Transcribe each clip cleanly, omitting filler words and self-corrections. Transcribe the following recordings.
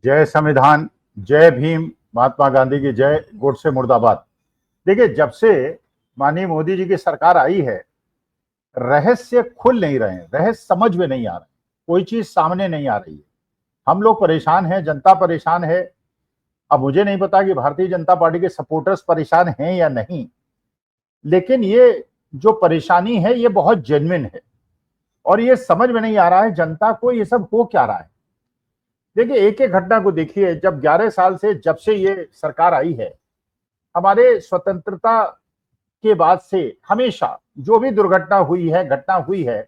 जय संविधान, जय भीम, महात्मा गांधी की जय, गोडसे मुर्दाबाद। देखिए, जब से माननीय मोदी जी की सरकार आई है, रहस्य खुल नहीं रहे हैं, रहस्य समझ में नहीं आ रहे, कोई चीज सामने नहीं आ रही है। हम लोग परेशान हैं, जनता परेशान है। अब मुझे नहीं पता कि भारतीय जनता पार्टी के सपोर्टर्स परेशान हैं या नहीं, लेकिन ये जो परेशानी है ये बहुत जेन्युइन है और ये समझ में नहीं आ रहा है जनता को ये सब हो क्या रहा है। देखिए, एक एक घटना को देखिए। जब 11 साल से जब से ये सरकार आई है, हमारे स्वतंत्रता के बाद से हमेशा जो भी दुर्घटना हुई है, घटना हुई है,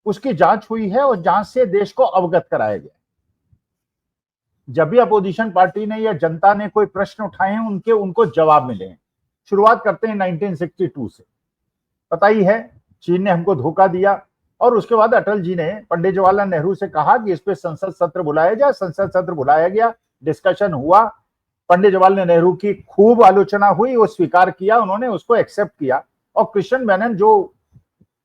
उसकी जांच हुई है और जांच से देश को अवगत कराया गया। जब भी अपोजिशन पार्टी ने या जनता ने कोई प्रश्न उठाए हैं, उनके उनको जवाब मिले हैं। शुरुआत करते हैं 1962 से। पता ही है, चीन ने हमको धोखा दिया और उसके बाद अटल जी ने पंडित जवाहरलाल नेहरू से कहा कि इस पे संसद सत्र बुलाया जाए। संसद सत्र बुलाया गया, डिस्कशन हुआ, पंडित जवाहरलाल नेहरू की खूब आलोचना हुई, वो स्वीकार किया, उन्होंने उसको एक्सेप्ट किया और कृष्ण मेनन जो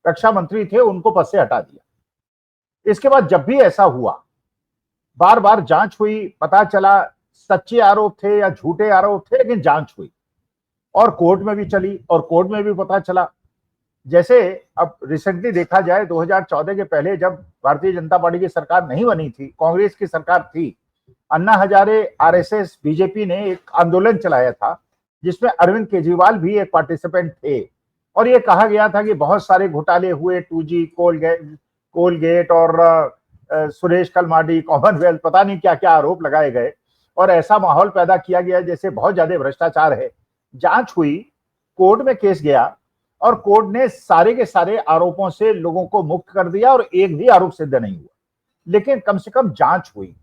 रक्षा मंत्री थे उनको पद से हटा दिया। इसके बाद जब भी ऐसा हुआ, बार बार जांच हुई, पता चला सच्चे आरोप थे या झूठे आरोप थे, लेकिन जांच हुई और कोर्ट में भी चली और कोर्ट में भी पता चला। जैसे अब रिसेंटली देखा जाए, 2014 के पहले जब भारतीय जनता पार्टी की सरकार नहीं बनी थी, कांग्रेस की सरकार थी, अन्ना हजारे, आरएसएस, बीजेपी ने एक आंदोलन चलाया था जिसमें अरविंद केजरीवाल भी एक पार्टिसिपेंट थे और ये कहा गया था कि बहुत सारे घोटाले हुए, 2G, कोलगेट और सुरेश कलमाडी, कॉमनवेल्थ, पता नहीं क्या क्या आरोप लगाए गए और ऐसा माहौल पैदा किया गया जैसे बहुत ज्यादा भ्रष्टाचार है। जांच हुई, कोर्ट में केस गया और कोर्ट ने सारे के सारे आरोपों से लोगों को मुक्त कर दिया और एक भी आरोप सिद्ध नहीं हुआ, लेकिन कम से कम जांच हुई।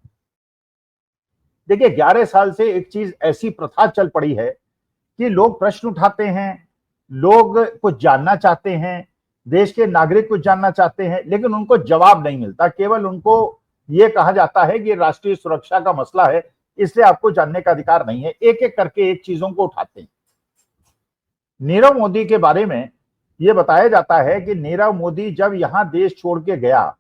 देखिए, 11 साल से एक चीज ऐसी प्रथा चल पड़ी है कि लोग प्रश्न उठाते हैं, लोग कुछ जानना चाहते हैं, देश के नागरिक कुछ जानना चाहते हैं, लेकिन उनको जवाब नहीं मिलता। केवल उनको ये कहा जाता है कि राष्ट्रीय सुरक्षा का मसला है, इसलिए आपको जानने का अधिकार नहीं है। एक एक करके एक चीजों को उठाते हैं। नीरव मोदी के बारे में यह बताया जाता है कि नीरव मोदी जब यहां देश छोड़ के गया,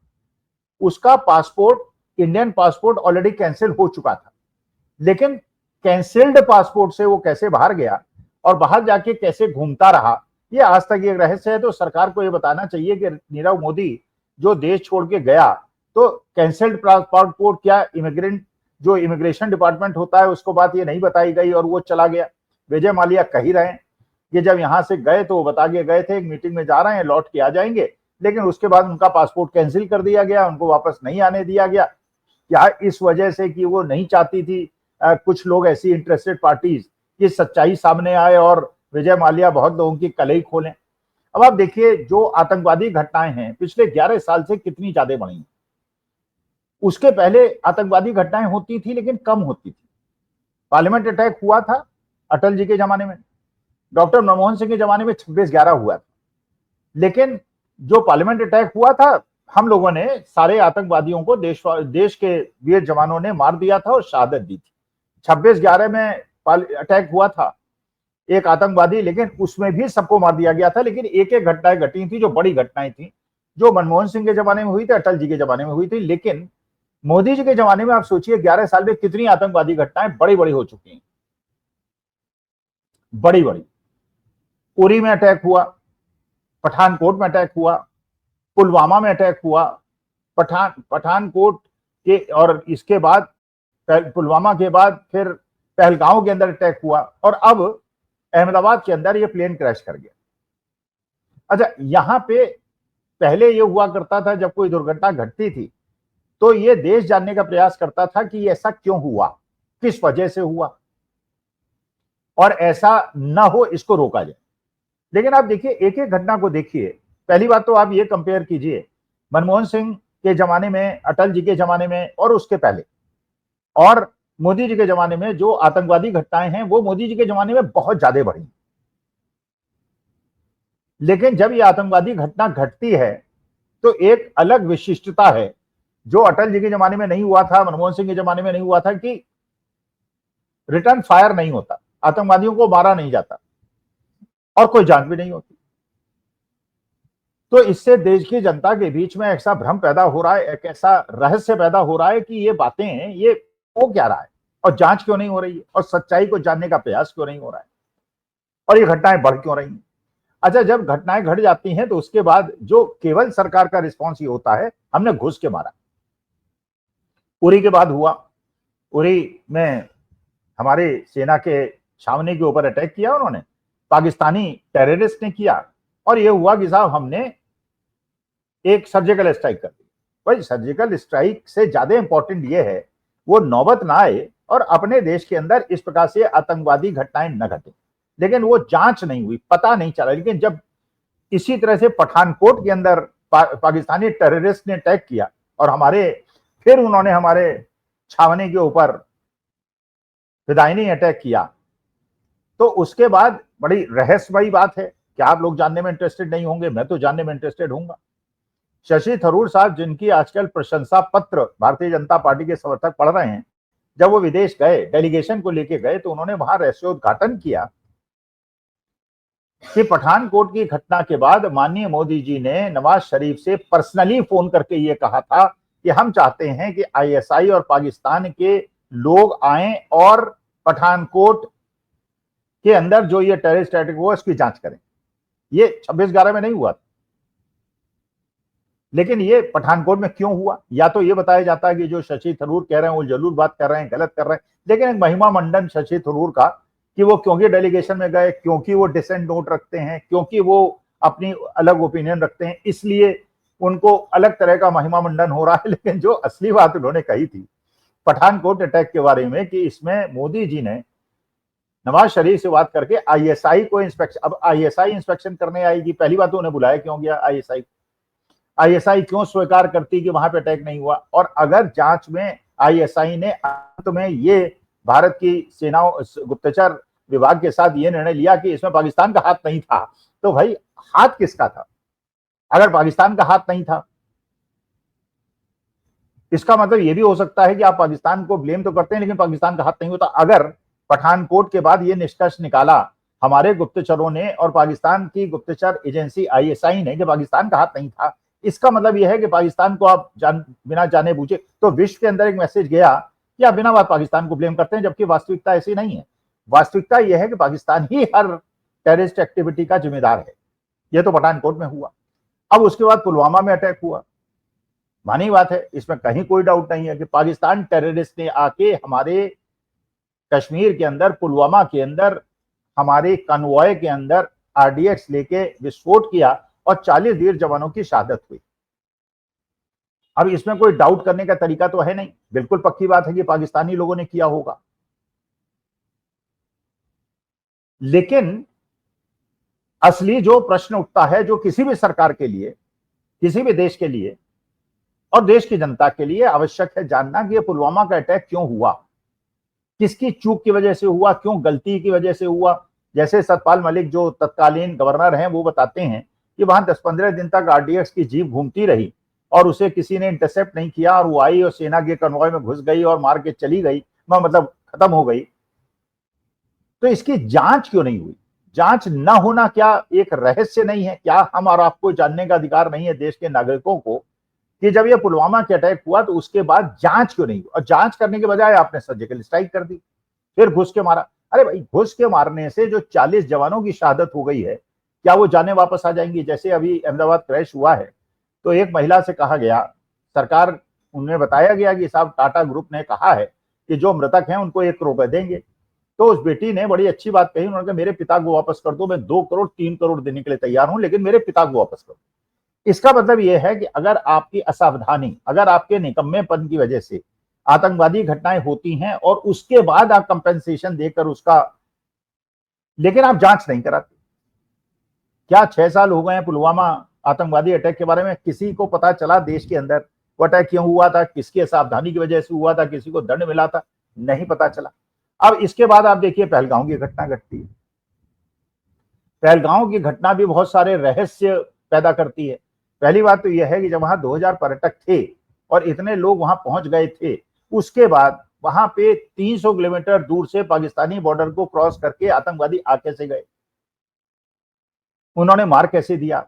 उसका passport, Indian passport already cancel हो चुका था, लेकिन कैंसिल्ड पासपोर्ट से वो कैसे बाहर गया और बाहर जाके कैसे घूमता रहा, ये आज तक एक रहस्य है। तो सरकार को ये बताना चाहिए कि नीरव मोदी जो देश छोड़ के गया, तो कैंसिल्ड पासपोर्ट क्या, इमिग्रेंट जो इमिग्रेशन डिपार्टमेंट होता है उसको बात ये नहीं बताई गई और वो चला गया। विजय माल्या कह ही रहे हैं कि जब यहां से गए तो वो बता के गए थे एक मीटिंग में जा रहे हैं, लौट के आ जाएंगे, लेकिन उसके बाद उनका पासपोर्ट कैंसिल कर दिया गया, उनको वापस नहीं आने दिया गया। क्या इस वजह से कि वो नहीं चाहती थी कुछ लोग ऐसी इंटरेस्टेड पार्टीज की सच्चाई सामने आए और विजय माल्या बहुत लोगों की कलई खोलें। अब आप देखिए, जो आतंकवादी घटनाएं हैं पिछले 11 साल से कितनी ज्यादा बढ़ी। उसके पहले आतंकवादी घटनाएं होती थी लेकिन कम होती थी। पार्लियामेंट अटैक हुआ था अटल जी के जमाने में, डॉक्टर मनमोहन सिंह के जमाने में 26/11 हुआ था, लेकिन जो पार्लियामेंट अटैक हुआ था, हम लोगों ने सारे आतंकवादियों को देश के वीर जवानों ने मार दिया था और शहादत दी थी। 26/11 में अटैक हुआ था एक आतंकवादी, लेकिन उसमें भी सबको मार दिया गया था। लेकिन एक एक घटनाएं घटी थी जो बड़ी घटनाएं थी, जो मनमोहन सिंह के जमाने में हुई थी, अटल जी के जमाने में हुई थी। लेकिन मोदी जी के जमाने में आप सोचिए 11 साल में कितनी आतंकवादी घटनाएं बड़ी बड़ी हो चुकी हैं, बड़ी बड़ी। उरी में अटैक हुआ, पठानकोट में अटैक हुआ, पुलवामा में अटैक हुआ, पठानकोट के और इसके बाद पुलवामा के बाद फिर पहलगांव के अंदर अटैक हुआ और अब अहमदाबाद के अंदर ये प्लेन क्रैश कर गया। अच्छा, यहां पे पहले ये हुआ करता था, जब कोई दुर्घटना घटती थी तो ये देश जानने का प्रयास करता था कि ऐसा क्यों हुआ, किस वजह से हुआ और ऐसा ना हो इसको रोका जाए। लेकिन आप देखिए, एक एक घटना को देखिए। पहली बात तो आप ये कंपेयर कीजिए मनमोहन सिंह के जमाने में, अटल जी के जमाने में और उसके पहले, और मोदी जी के जमाने में जो आतंकवादी घटनाएं हैं वो मोदी जी के जमाने में बहुत ज्यादा बढ़ी। लेकिन जब ये आतंकवादी घटना घटती है तो एक अलग विशिष्टता है जो अटल जी के जमाने में नहीं हुआ था, मनमोहन सिंह के जमाने में नहीं हुआ था, कि रिटर्न फायर नहीं होता, आतंकवादियों को मारा नहीं जाता और कोई जांच भी नहीं होती। तो इससे देश की जनता के बीच में ऐसा भ्रम पैदा हो रहा है, एक ऐसा रहस्य पैदा हो रहा है कि ये बातें, ये हो क्या रहा है और जांच क्यों नहीं हो रही है और सच्चाई को जानने का प्रयास क्यों नहीं हो रहा है और ये घटनाएं बढ़ क्यों रही हैं। अच्छा, जब घटनाएं घट जाती हैं तो उसके बाद जो केवल सरकार का रिस्पॉन्स ये होता है हमने घुस के मारा। उरी के बाद हुआ, उरी में हमारे सेना के छावनी के ऊपर अटैक किया उन्होंने, पाकिस्तानी टेररिस्ट ने किया और ये हुआ कि साहब हमने एक सर्जिकल स्ट्राइक कर दी। भाई सर्जिकल स्ट्राइक से ज्यादा इंपॉर्टेंट ये है वो नौबत ना आए और अपने देश के अंदर इस प्रकार से आतंकवादी घटनाएं न घटे, लेकिन वो जांच नहीं हुई, पता नहीं चला। लेकिन जब इसी तरह से पठानकोट के अंदर पाकिस्तानी टेररिस्ट ने अटैक किया और फिर उन्होंने हमारे छावनी के ऊपर फिदायनी अटैक किया, तो उसके बाद बड़ी रहस्यमयी बात है। क्या आप लोग जानने में इंटरेस्टेड नहीं होंगे? मैं तो जानने में इंटरेस्टेड हूंगा। शशि थरूर साहब, जिनकी आजकल प्रशंसा पत्र भारतीय जनता पार्टी के समर्थक पढ़ रहे हैं, जब वो विदेश गए, डेलीगेशन को लेके गए, तो उन्होंने वहां रहस्योद्घाटन किया कि पठानकोट की घटना के बाद माननीय मोदी जी ने नवाज शरीफ से पर्सनली फोन करके ये कहा था कि हम चाहते हैं कि आईएसआई और पाकिस्तान के लोग आए और पठानकोट के अंदर जो ये टेररिस्ट अटैक हुआ उसकी जांच करें। ये 26/11 में नहीं हुआ था, लेकिन ये पठानकोट में क्यों हुआ? या तो ये बताया जाता है कि जो शशि थरूर कह रहे हैं वो जरूर बात कर रहे हैं, गलत कर रहे हैं, लेकिन एक महिमा मंडन शशि थरूर का कि वो क्योंकि डेलीगेशन में गए, क्योंकि वो डिसेंट नोट रखते हैं, क्योंकि वो अपनी अलग ओपिनियन रखते हैं, इसलिए उनको अलग तरह का महिमा मंडन हो रहा है। लेकिन जो असली बात उन्होंने कही थी पठानकोट अटैक के बारे में कि इसमें मोदी जी ने नवाज शरीफ से बात करके आईएसआई को इंस्पेक्शन, अब आईएसआई इंस्पेक्शन करने आएगी, पहली बात तो उन्हें बुलाया क्यों गया? आईएसआई क्यों स्वीकार करती कि वहां पे अटैक नहीं हुआ? और अगर जांच में आईएसआई ने अंत में ये भारत की सेनाओं गुप्तचर विभाग के साथ ये निर्णय लिया कि इसमें पाकिस्तान का हाथ नहीं था, तो भाई हाथ किसका था? अगर पाकिस्तान का हाथ नहीं था, इसका मतलब ये भी हो सकता है कि आप पाकिस्तान को ब्लेम तो करते हैं लेकिन पाकिस्तान का हाथ नहीं होता। अगर पठानकोट के बाद ये निष्कर्ष निकाला हमारे गुप्तचरों ने और पाकिस्तान की गुप्तचर एजेंसी आईएसआई ने कि पाकिस्तान का हाथ नहीं था, इसका मतलब यह है कि पाकिस्तान को आप बिना जाने बूझे, तो विश्व के अंदर एक मैसेज गया कि आप बिना बात पाकिस्तान को ब्लेम करते हैं, जबकि वास्तविकता ऐसी नहीं है। वास्तविकता यह है कि पाकिस्तान ही हर टेररिस्ट एक्टिविटी का जिम्मेदार है। यह तो पठानकोट में हुआ। अब उसके बाद पुलवामा में अटैक हुआ, मानी बात है, इसमें कहीं कोई डाउट नहीं है कि पाकिस्तान टेररिस्ट ने आके हमारे कश्मीर के अंदर, पुलवामा के अंदर, हमारे कन्वॉय के अंदर आरडीएक्स लेके विस्फोट किया और 40 वीर जवानों की शहादत हुई। अब इसमें कोई डाउट करने का तरीका तो है नहीं, बिल्कुल पक्की बात है कि पाकिस्तानी लोगों ने किया होगा। लेकिन असली जो प्रश्न उठता है, जो किसी भी सरकार के लिए, किसी भी देश के लिए और देश की जनता के लिए आवश्यक है जानना कि पुलवामा का अटैक क्यों हुआ, किसकी चूक की वजह से हुआ, क्यों गलती की वजह से हुआ। जैसे सतपाल मलिक जो तत्कालीन गवर्नर हैं वो बताते हैं कि वहां 10-15 दिन तक आरडीएक्स की जीप घूमती रही और उसे किसी ने इंटरसेप्ट नहीं किया और वो आई और सेना के कन्वॉय में घुस गई और मार के चली गई, मतलब खत्म हो गई। तो इसकी जांच क्यों नहीं हुई? जांच न होना क्या एक रहस्य नहीं है? क्या हम और आपको जानने का अधिकार नहीं है देश के नागरिकों को कि जब ये पुलवामा के अटैक हुआ तो उसके बाद जांच क्यों नहीं हुई? और जांच करने के बजाय आपने सर्जिकल स्ट्राइक कर दी, फिर घुस के मारा। अरे भाई, घुस के मारने से जो 40 जवानों की शहादत हो गई है, क्या वो जाने वापस आ जाएंगी? जैसे अभी अहमदाबाद क्रैश हुआ है तो एक महिला से कहा गया, सरकार, उन्हें बताया गया कि साहब टाटा ग्रुप ने कहा है कि जो मृतक हैं उनको 1 करोड़ रुपए देंगे। तो उस बेटी ने बड़ी अच्छी बात कही, उन्होंने कहा मेरे पिता को वापस कर दो, मैं 2 करोड़ 3 करोड़ देने के लिए तैयार हूं, लेकिन मेरे पिता को वापस कर दो। इसका मतलब यह है कि अगर आपकी असावधानी, अगर आपके निकम्मेपन की वजह से आतंकवादी घटनाएं होती हैं और उसके बाद आप कंपेंसेशन देकर उसका, लेकिन आप जांच नहीं कराते। क्या 6 साल हो गए हैं पुलवामा आतंकवादी अटैक के बारे में? किसी को पता चला देश के अंदर वो अटैक क्यों हुआ था, किसकी असावधानी की वजह से हुआ था, किसी को दंड मिला था? नहीं पता चला। अब इसके बाद आप देखिए पहलगांव की घटना घटती है। पहलगांव की घटना भी बहुत सारे रहस्य पैदा करती है। पहली बात तो यह है कि जब वहां 2000 पर्यटक थे और इतने लोग वहां पहुंच गए थे, उसके बाद वहां पे 300 किलोमीटर दूर से पाकिस्तानी बॉर्डर को क्रॉस करके आतंकवादी आ कैसे गए? उन्होंने मार कैसे दिया?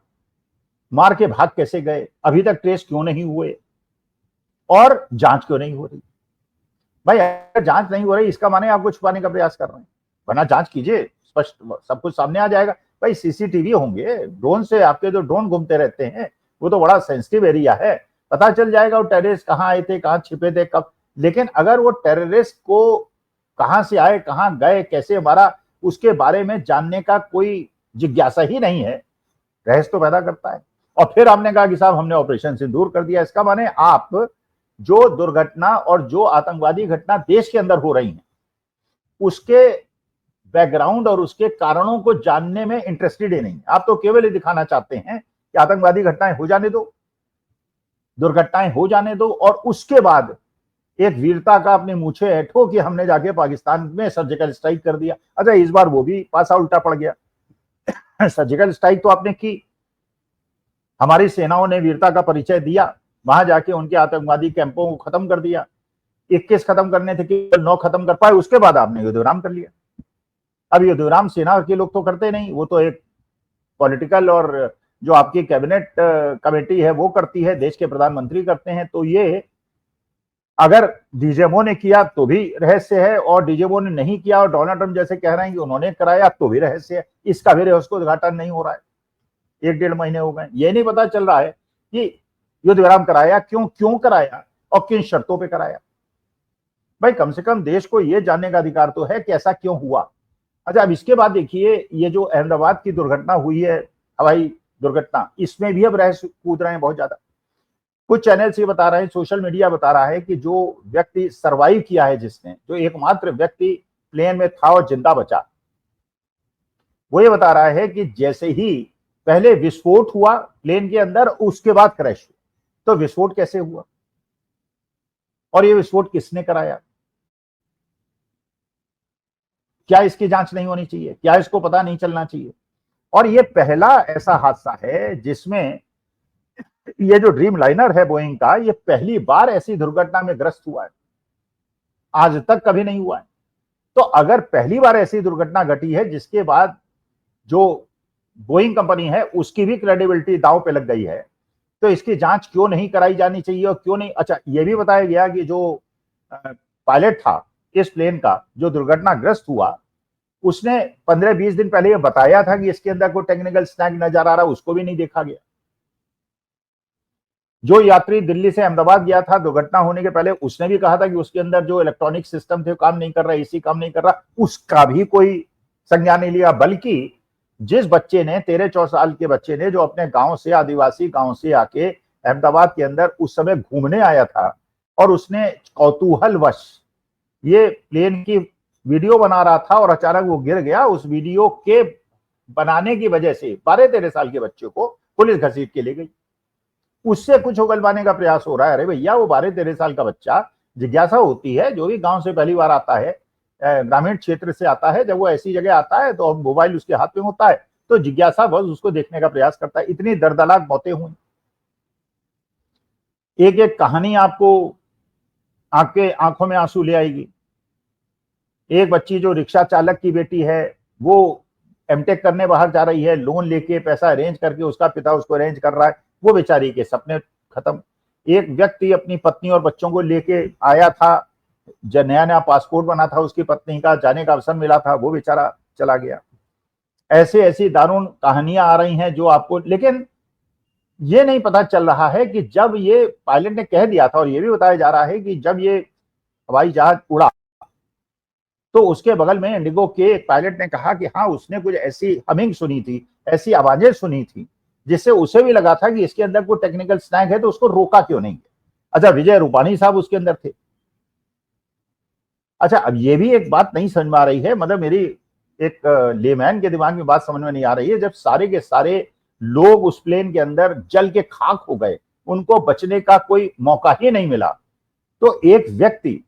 मार के भाग कैसे गए? अभी तक ट्रेस क्यों नहीं हुए और जांच क्यों नहीं हो रही? भाई अगर जांच नहीं हो रही इसका माने आपको छुपाने का प्रयास कर रहे हैं, वरना जांच कीजिए, स्पष्ट सब कुछ सामने आ जाएगा। भाई सीसीटीवी होंगे, ड्रोन से आपके जो ड्रोन घूमते रहते हैं वो तो बड़ा सेंसिटिव एरिया है, पता चल जाएगा वो टेररिस्ट कहाँ आए थे, कहाँ छिपे थे, कब। लेकिन अगर वो टेररिस्ट को कहां से आए, कहां गए, कैसे मारा, उसके बारे में जानने का कोई जिज्ञासा ही नहीं है, रहस्य तो पैदा करता है। और फिर आपने कहा कि साहब हमने ऑपरेशन सिंदूर कर दिया, इसका माने आप जो दुर्घटना और जो आतंकवादी घटना देश के अंदर हो रही हैं उसके बैकग्राउंड और उसके कारणों को जानने में इंटरेस्टेड ही नहीं। आप तो केवल ये दिखाना चाहते हैं कि आतंकवादी घटनाएं हो जाने दो, दुर्घटनाएं हो जाने दो, और उसके बाद एक वीरता का अपने मूछे ऐठो कि हमने जाके पाकिस्तान में सर्जिकल स्ट्राइक कर दिया। अच्छा, इस बार वो भी पासा उल्टा पड़ गया। सर्जिकल स्ट्राइक तो आपने की, हमारी सेनाओं ने वीरता का परिचय दिया, वहां जाके उनके आतंकवादी कैंपों को खत्म कर दिया। 21 खत्म करने थे, केवल 9 खत्म कर पाए, उसके बाद आपने युद्ध विराम कर लिया। अब युद्ध विराम सेना के लोग तो करते नहीं, वो तो एक पॉलिटिकल और जो आपकी कैबिनेट कमेटी है वो करती है, देश के प्रधानमंत्री करते हैं। तो ये अगर डीजीएमओ ने किया तो भी रहस्य है, और डीजीएमओ ने नहीं किया और डोनाल्ड ट्रंप जैसे कह रहे हैं कि उन्होंने कराया तो भी रहस्य है। इसका भी रहस्य को उद्घाटन नहीं हो रहा है। 1-1.5 महीने हो गए, ये नहीं पता चल रहा है कि युद्ध विराम कराया क्यों कराया और किन शर्तों पे कराया। भाई कम से कम देश को यह जानने का अधिकार तो है कि ऐसा क्यों हुआ। अच्छा, अब इसके बाद देखिए, ये जो अहमदाबाद की दुर्घटना हुई है, हवाई दुर्घटना, इसमें भी अब रहस्य कूद रहे हैं बहुत ज्यादा। कुछ चैनल्स ये बता रहे हैं, सोशल मीडिया बता रहा है कि जो व्यक्ति सरवाइव किया है, जिसने, जो एकमात्र व्यक्ति प्लेन में था और जिंदा बचा, वो ये बता रहा है कि जैसे ही पहले विस्फोट हुआ प्लेन के अंदर, उसके बाद क्रैश हुआ। तो विस्फोट कैसे हुआ और ये विस्फोट किसने कराया? क्या इसकी जांच नहीं होनी चाहिए? क्या इसको पता नहीं चलना चाहिए? और ये पहला ऐसा हादसा है जिसमें ये जो ड्रीम लाइनर है बोइंग का, ये पहली बार ऐसी दुर्घटना में ग्रस्त हुआ है, आज तक कभी नहीं हुआ है। तो अगर पहली बार ऐसी दुर्घटना घटी है जिसके बाद जो बोइंग कंपनी है उसकी भी क्रेडिबिलिटी दांव पे लग गई है, तो इसकी जांच क्यों नहीं कराई जानी चाहिए और क्यों नहीं? अच्छा, ये भी बताया गया कि जो पायलट था इस प्लेन का जो दुर्घटनाग्रस्त हुआ, उसने 15-20 दिन पहले ये बताया था कि इसके अंदर कोई टेक्निकल स्नैग नजर आ रहा, उसको भी नहीं देखा गया। जो यात्री दिल्ली से अहमदाबाद गया था दुर्घटना होने के पहले, उसने भी कहा था कि उसके अंदर जो इलेक्ट्रॉनिक सिस्टम थे काम नहीं कर रहा, एसी काम नहीं कर रहा, उसका भी कोई संज्ञान नहीं लिया। बल्कि जिस बच्चे ने 13-14 साल के बच्चे ने जो अपने गांव से, आदिवासी गांव से आके अहमदाबाद के अंदर उस समय घूमने आया था, और उसने कौतूहलवश ये प्लेन की वीडियो बना रहा था और अचानक वो गिर गया। उस वीडियो के बनाने की वजह से 12-13 साल के बच्चे को पुलिस घसीट के ले गई, उससे कुछ उगलवाने का प्रयास हो रहा है। अरे भैया, वो 12-13 साल का बच्चा, जिज्ञासा होती है, जो भी गांव से पहली बार आता है, ग्रामीण क्षेत्र से आता है, जब वो ऐसी जगह आता है तो मोबाइल उसके हाथ में होता है, तो जिज्ञासा बस उसको देखने का प्रयास करता है। इतनी दर्दनाक मौतें हुई, एक एक कहानी आपको आपके आंखों में आंसू ले आएगी। एक बच्ची जो रिक्शा चालक की बेटी है, वो एमटेक करने बाहर जा रही है, लोन लेके पैसा अरेंज करके, उसका पिता उसको अरेंज कर रहा है, वो बेचारी के सपने खत्म। एक व्यक्ति अपनी पत्नी और बच्चों को लेके आया था, जब नया नया पासपोर्ट बना था उसकी पत्नी का, जाने का अवसर मिला था, वो बेचारा चला गया। ऐसी ऐसी दारुण कहानियां आ रही हैं जो आपको, लेकिन ये नहीं पता चल रहा है कि जब ये पायलट ने कह दिया था, और ये भी बताया जा रहा है कि जब ये हवाई जहाज उड़ा तो उसके बगल में इंडिगो के एक पायलट ने कहा कि हाँ, उसने कुछ ऐसी हमिंग सुनी थी, ऐसी आवाजें सुनी थी, जिससे उसे भी लगा था कि इसके अंदर कोई टेक्निकल स्नैग है, तो उसको रोका क्यों नहीं। अच्छा, विजय रूपाणी साहब उसके अंदर थे। अच्छा, अब ये भी एक बात नहीं समझ में आ रही है, मतलब मेरी एक लेमैन के दिमाग में बात समझ में नहीं आ रही है, जब सारे के सारे लोग उस प्लेन के अंदर जल के खाक हो गए, उनको बचने का कोई मौका ही नहीं मिला, तो एक व्यक्ति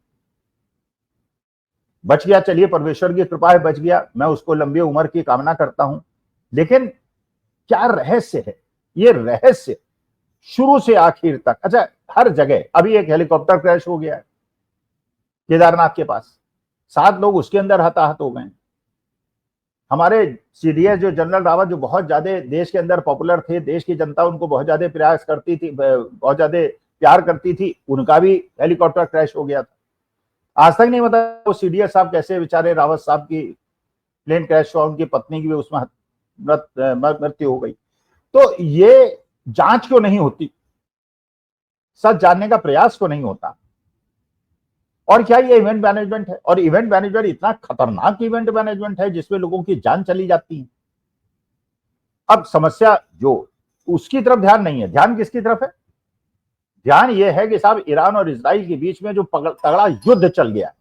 बच गया। चलिए, परमेश्वर की कृपा है, बच गया, मैं उसको लंबी उम्र की कामना करता हूं। लेकिन क्या रहस्य है, ये रहस्य शुरू से आखिर तक। अच्छा, हर जगह, अभी एक हेलीकॉप्टर क्रैश हो गया है केदारनाथ के पास, 7 लोग उसके अंदर हताहत हो गए। हमारे सीडीएस जो जनरल रावत, जो बहुत ज्यादा देश के अंदर पॉपुलर थे, देश की जनता उनको बहुत ज्यादा प्रयास करती थी, बहुत ज्यादा प्यार करती थी, उनका भी हेलीकॉप्टर क्रैश हो गया था। आज तक नहीं पता वो सीडीएस साहब कैसे बेचारे, रावत साहब की प्लेन क्रैश हुआ, उनकी पत्नी की भी उसमें मृत्यु हो गई। तो ये जांच क्यों नहीं होती, सच जानने का प्रयास क्यों नहीं होता? और क्या ये इवेंट मैनेजमेंट है? और इवेंट मैनेजमेंट इतना खतरनाक इवेंट मैनेजमेंट है जिसमें लोगों की जान चली जाती है। अब समस्या जो उसकी तरफ ध्यान नहीं है, ध्यान किसकी तरफ है? ध्यान यह है कि साहब ईरान और इजराइल के बीच में जो तगड़ा युद्ध चल गया,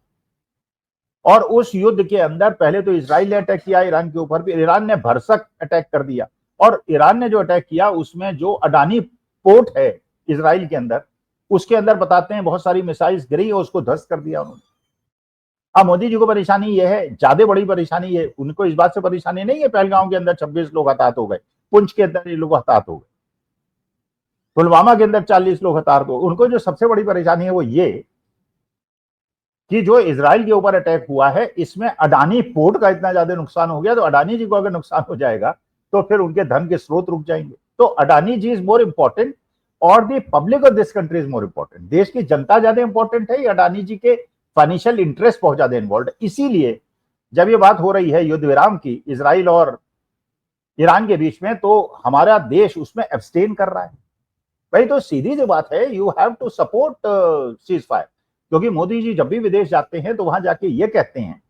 और उस युद्ध के अंदर पहले तो इजराइल ने अटैक किया ईरान के ऊपर, फिर ईरान ने भरसक अटैक कर दिया। और ईरान ने जो अटैक किया उसमें जो अडानी पोर्ट है इजराइल के अंदर, उसके अंदर बताते हैं बहुत सारी मिसाइल्स गिरी और उसको ध्वस्त कर दिया उन्होंने। अब मोदी जी को परेशानी यह है, ज्यादा बड़ी परेशानी ये, उनको इस बात से परेशानी नहीं है पहलगांव के अंदर 26 लोग हताहत हो गए, पुंछ के अंदर ये लोग हताहत हो गए, पुलवामा के अंदर 40 लोग हताहत हो गए। उनको जो सबसे बड़ी परेशानी है वो ये कि जो इजराइल के ऊपर अटैक हुआ है इसमें अडानी पोर्ट का इतना ज्यादा नुकसान हो गया, तो अडानी जी को अगर नुकसान हो जाएगा तो फिर उनके धन के स्रोत रुक जाएंगे। तो अडानी जी इज मोर इंपॉर्टेंट और the public of this country is more important. देश की जनता ज्यादा इंपॉर्टेंट है या अडानी जी के फाइनेंशियल इंटरेस्ट बहुत ज्यादा इन्वॉल्व है? इसीलिए जब ये बात हो रही है युद्ध विराम की इजराइल और ईरान के बीच में, तो हमारा देश उसमें एब्सटेन कर रहा है। भाई तो सीधी सी बात है, you have to support cease fire. क्योंकि मोदी जी जब भी विदेश जाते हैं तो वहां जाके ये कहते हैं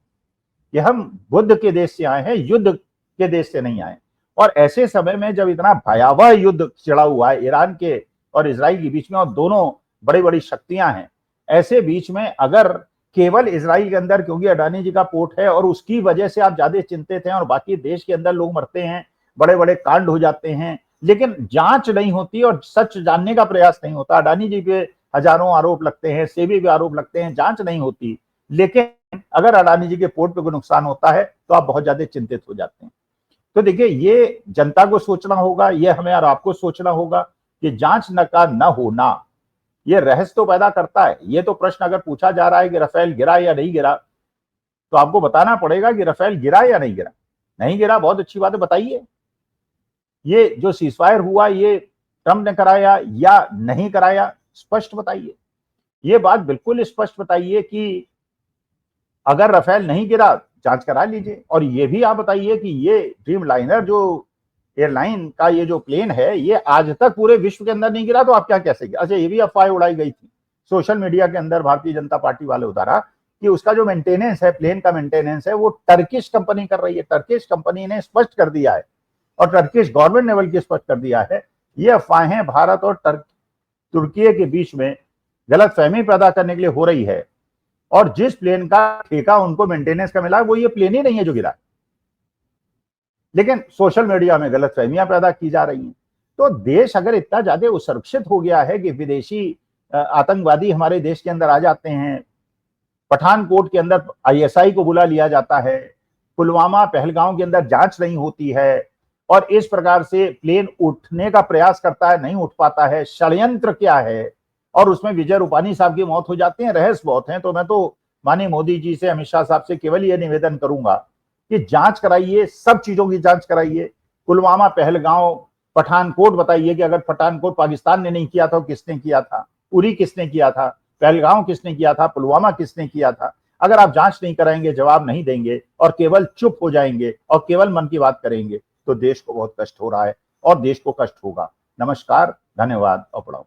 कि हम बुद्ध के देश से आए हैं, युद्ध के देश से नहीं आए। और ऐसे समय में जब इतना भयावह युद्ध छिड़ा हुआ है ईरान के और इजराइल के बीच में, और दोनों बड़ी बड़ी शक्तियां हैं, ऐसे बीच में अगर केवल इजराइल के अंदर क्योंकि अडानी जी का पोर्ट है और उसकी वजह से आप ज्यादा चिंतित हैं और बाकी देश के अंदर लोग मरते हैं, बड़े बड़े कांड हो जाते हैं, लेकिन जांच नहीं होती और सच जानने का प्रयास नहीं होता। अडानी जी पे हजारों आरोप लगते हैं, सेबी पे आरोप लगते हैं, जांच नहीं होती, लेकिन अगर अडानी जी के पोर्ट पे कोई नुकसान होता है तो आप बहुत ज्यादा चिंतित हो जाते हैं। तो देखिए ये जनता को सोचना होगा, ये हमें और आपको सोचना होगा कि जांच का न होना ये रहस्य तो पैदा करता है। ये तो प्रश्न अगर पूछा जा रहा है कि राफेल गिरा या नहीं गिरा, तो आपको बताना पड़ेगा कि राफेल गिरा या नहीं गिरा। नहीं गिरा, बहुत अच्छी बात है, बताइए। ये जो सीजफायर हुआ ये ट्रंप ने कराया या नहीं कराया, स्पष्ट बताइए। ये बात बिल्कुल स्पष्ट बताइए कि अगर राफेल नहीं गिरा जांच करा लीजिए। और ये भी आप बताइए कि ये ड्रीम लाइनर जो एयरलाइन का ये जो प्लेन है ये आज तक पूरे विश्व के अंदर नहीं गिरा, तो आप क्या कह सकते? अच्छा, ये भी अफवाह उड़ाई गई थी सोशल मीडिया के अंदर, भारतीय जनता पार्टी वाले उतारा कि उसका जो मेंटेनेंस है, प्लेन का मेंटेनेंस है, वो टर्किश कंपनी कर रही है। टर्किश कंपनी ने स्पष्ट कर दिया है और टर्किश गवर्नमेंट ने बल्कि स्पष्ट कर दिया है, ये अफवाहें भारत और तुर्की के बीच में गलतफहमी पैदा करने के लिए हो रही है। और जिस प्लेन का ठेका उनको मेंटेनेंस का मिला वो ये प्लेन ही नहीं है जो गिरा, लेकिन सोशल मीडिया में गलतफहमियां पैदा की जा रही हैं। तो देश अगर इतना ज्यादा सुरक्षित हो गया है कि विदेशी आतंकवादी हमारे देश के अंदर आ जाते हैं, पठानकोट के अंदर आईएसआई को बुला लिया जाता है, पुलवामा पहलगांव के अंदर जांच नहीं होती है, और इस प्रकार से प्लेन उठने का प्रयास करता है, नहीं उठ पाता है, षड्यंत्र क्या है, और उसमें विजय रूपानी साहब की मौत हो जाती है, रहस्य बहुत हैं। तो मैं तो माननीय मोदी जी से, अमित शाह साहब से केवल ये निवेदन करूंगा कि जांच कराइए, सब चीजों की जांच कराइए। पुलवामा, पहलगांव, पठानकोट बताइए कि अगर पठानकोट पाकिस्तान ने नहीं किया था तो किसने किया था? उरी किसने किया था? पहलगांव किसने किया था? पुलवामा किसने किया था? अगर आप जांच नहीं कराएंगे, जवाब नहीं देंगे और केवल चुप हो जाएंगे और केवल मन की बात करेंगे तो देश को बहुत कष्ट हो रहा है और देश को कष्ट होगा। नमस्कार, धन्यवाद और प्रणाम।